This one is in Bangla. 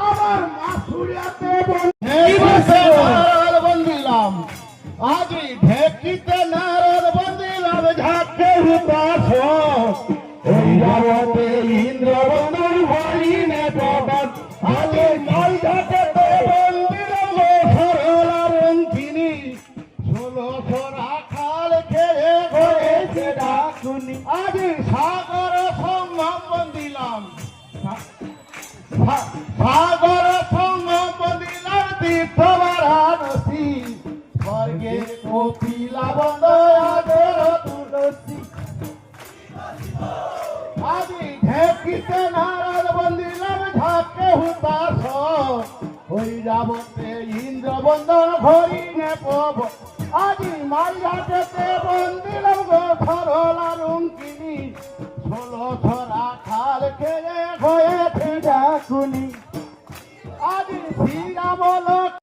আমার মাথুরিয়াতে বন্দিলাম আজি ঢেকিতে নারদ বন্দিলাম ঝাঁকে হুতাশ ওই জগতে ইন্দ্র বন্ধন হরিণে পবন আজি নয় ঝাঁকেতে বন্দিলাম সরলা রঙ্কিনী 1600 রাখাল খেয়ে হয়েছে ডাকুনি আজি সাগর সঙ্গম বন্দিলাম সাগর সঙ্গম বন্দিলাম তীর্থ বারাণসী স্বর্গের কপিলা বন্ধ আদের তুলসী আজি ঢেকিতে নারদ বন্দিলাম ঝাঁকে হুতাশ ওই যাবতে ইন্দ্র বন্দন হরিণে পব আজি মারিয়াতে বন্দিলাম গো সরলা রঙ্কিনী 1600 রাখাল খেয়ে হয়েছে ডাকুনি আজি শ্রীরাম